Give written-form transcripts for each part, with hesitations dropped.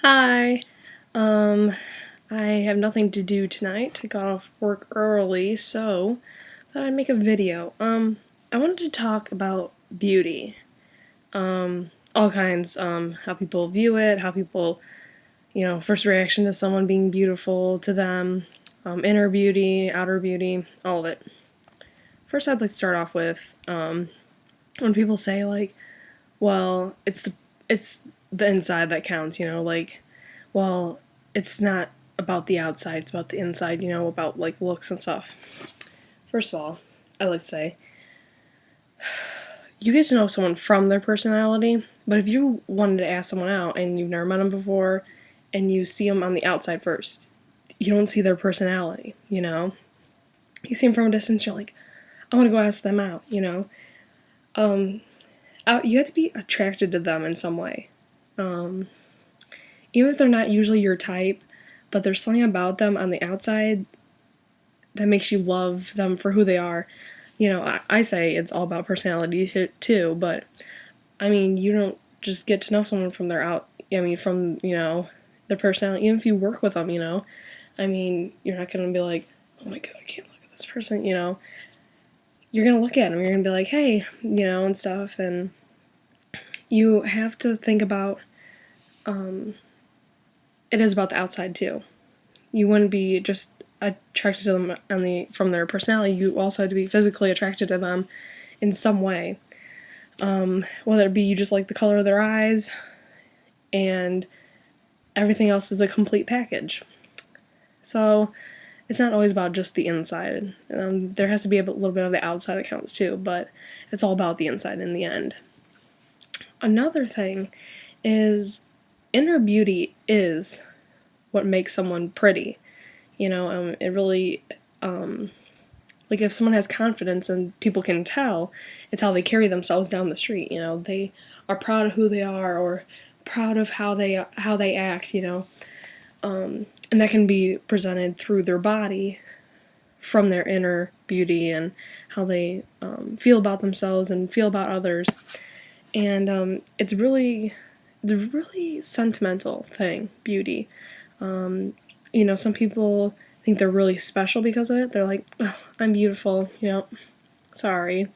Hi. Um, I have nothing to do tonight. I got off work early, so thought I'd make a video. I wanted to talk about beauty. All kinds, how people view it, how people, first reaction to someone being beautiful to them, inner beauty, outer beauty, all of it. First, I'd like to start off with, when people say like, well, it's the inside that counts, well, it's not about the outside, it's about the inside, about like looks and stuff. First of all, I like to say you get to know someone from their personality, but if you wanted to ask someone out and you've never met them before and you see them on the outside first, you don't see their personality, You see them from a distance, you're like, I want to go ask them out. Um, you have to be attracted to them in some way. Um, Even if they're not usually your type, but there's something about them on the outside that makes you love them for who they are. I say it's all about personality too, but I mean, you don't just get to know someone from their from, their personality, even if you work with them. I mean, you're not gonna be like, oh my god, I can't look at this person. You're gonna look at them, you're gonna be like, hey, and stuff, and you have to think about, it is about the outside too. You wouldn't be just attracted to them from their personality. You also have to be physically attracted to them in some way. Whether it be you just like the color of their eyes, and everything else is a complete package. So it's not always about just the inside. There has to be a little bit of the outside that counts too, but it's all about the inside in the end. Another thing is inner beauty is what makes someone pretty. It really, like if someone has confidence and people can tell, it's how they carry themselves down the street. They are proud of who they are or proud of how they act. And that can be presented through their body, from their inner beauty and how they feel about themselves and feel about others. And it's really the really sentimental thing, beauty. Some people think they're really special because of it. They're like, oh, I'm beautiful, sorry.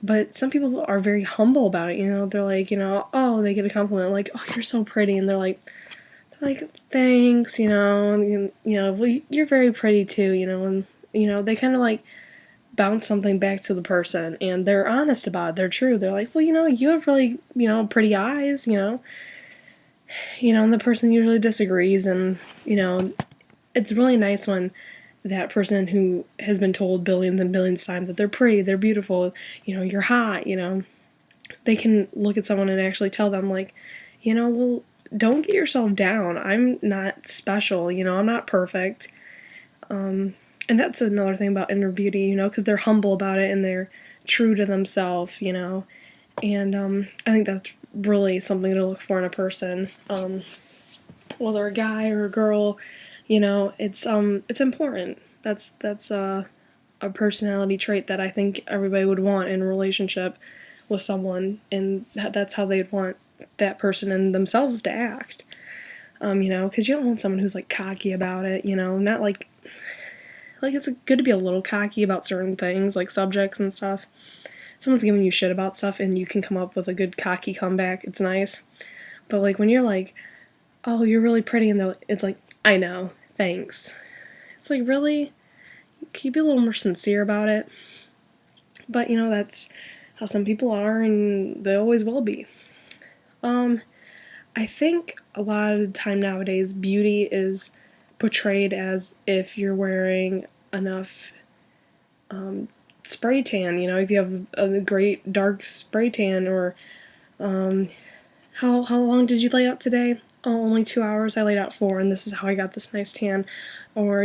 But some people are very humble about it, they're like, oh, they get a compliment, like, oh, you're so pretty, and they're like, thanks, and, well, you're very pretty too, and, they kind of like bounce something back to the person, and they're honest about it, they're true, they're like, well, you have really, pretty eyes, and the person usually disagrees, and, it's really nice when that person who has been told billions and billions of times that they're pretty, they're beautiful, you're hot, they can look at someone and actually tell them, like, well, don't get yourself down. I'm not special, I'm not perfect. And that's another thing about inner beauty, because they're humble about it and they're true to themselves, And I think that's really something to look for in a person. Whether a guy or a girl, it's important. That's a personality trait that I think everybody would want in a relationship with someone, and that's how they'd want that person and themselves to act. Because you don't want someone who's like cocky about it, not like it's good to be a little cocky about certain things, like subjects and stuff. Someone's giving you shit about stuff and you can come up with a good cocky comeback, it's nice. But like when you're like, oh, you're really pretty, and it's like, I know, thanks. It's like, really? Can you be a little more sincere about it? But that's how some people are, and they always will be. I think a lot of the time nowadays, beauty is portrayed as if you're wearing enough spray tan. If you have a great dark spray tan, or how long did you lay out today? Oh, only 2 hours. I laid out 4, and this is how I got this nice tan. Or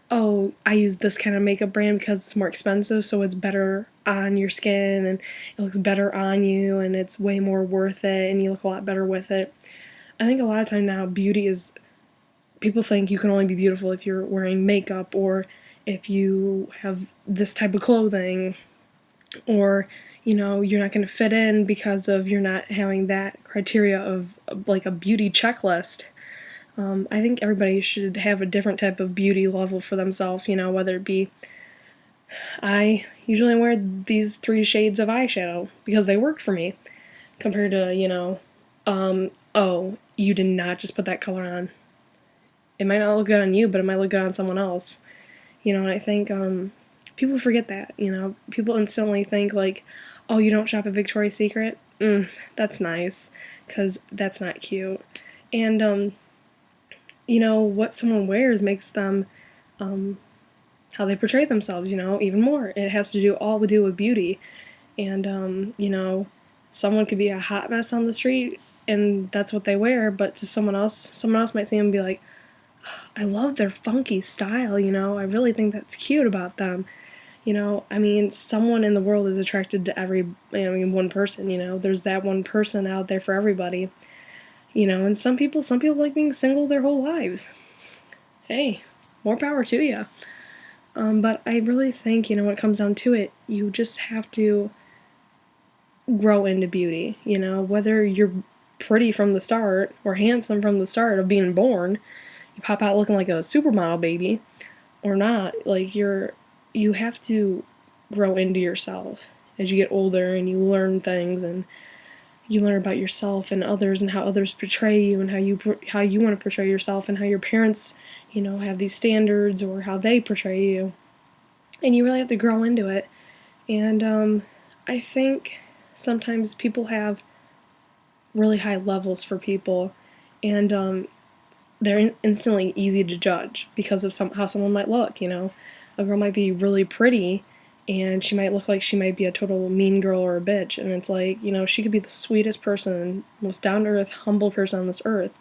oh, I use this kind of makeup brand because it's more expensive, so it's better on your skin and it looks better on you and it's way more worth it and you look a lot better with it. I think a lot of time now, beauty is, people think you can only be beautiful if you're wearing makeup or if you have this type of clothing, or you're not going to fit in because of you're not having that criteria of like a beauty checklist. I think everybody should have a different type of beauty level for themselves, whether it be I usually wear these 3 shades of eyeshadow because they work for me compared to, oh, you did not just put that color on. It might not look good on you, but it might look good on someone else. And I think people forget that, People instantly think like, oh, you don't shop at Victoria's Secret? That's nice, because that's not cute. And, what someone wears makes them, how they portray themselves, even more. It has to do all to do with beauty. And, someone could be a hot mess on the street and that's what they wear, but to someone else might see them and be like, I love their funky style, I really think that's cute about them. Someone in the world is attracted to one person, there's that one person out there for everybody. And some people like being single their whole lives. Hey, more power to you. But I really think, when it comes down to it, you just have to grow into beauty, whether you're pretty from the start or handsome from the start of being born, you pop out looking like a supermodel baby or not, like you have to grow into yourself as you get older and you learn things and you learn about yourself and others and how others portray you and how you want to portray yourself and how your parents, have these standards or how they portray you. And you really have to grow into it. And I think sometimes people have really high levels for people, and they're instantly easy to judge because of how someone might look. A girl might be really pretty, and she might look like she might be a total mean girl or a bitch, and it's like, she could be the sweetest person, most down-to-earth, humble person on this earth,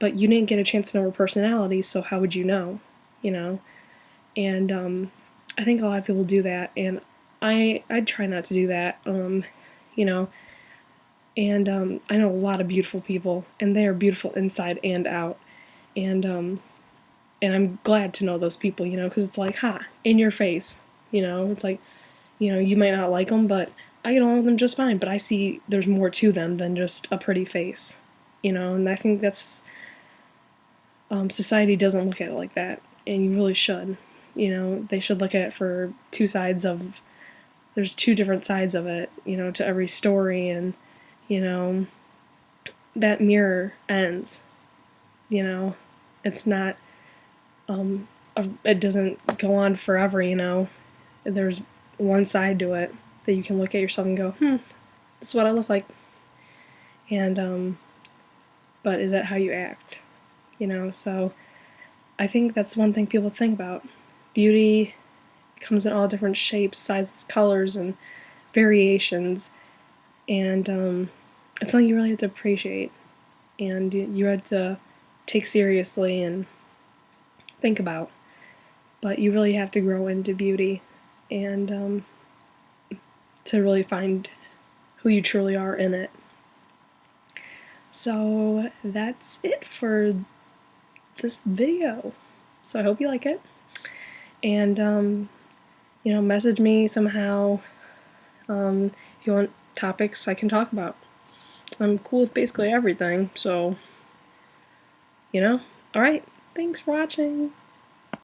but you didn't get a chance to know her personality, so how would you know? And I think a lot of people do that, and I try not to do that, and I know a lot of beautiful people, and they are beautiful inside and out, and I'm glad to know those people, because it's like, in your face, it's like, you might not like them, but I get along with them just fine, but I see there's more to them than just a pretty face, and I think that's, society doesn't look at it like that, and you really should, they should look at it for there's 2 different sides of it, to every story, and, that mirror ends, it's not, it doesn't go on forever, there's one side to it that you can look at yourself and go, this is what I look like, and, but is that how you act, so I think that's one thing people think about. Beauty comes in all different shapes, sizes, colors, and variations, and it's something you really have to appreciate, and you have to take seriously and think about, but you really have to grow into beauty, and to really find who you truly are in it. So that's it for this video. So I hope you like it, and message me somehow if you want topics I can talk about. I'm cool with basically everything, so alright, thanks for watching.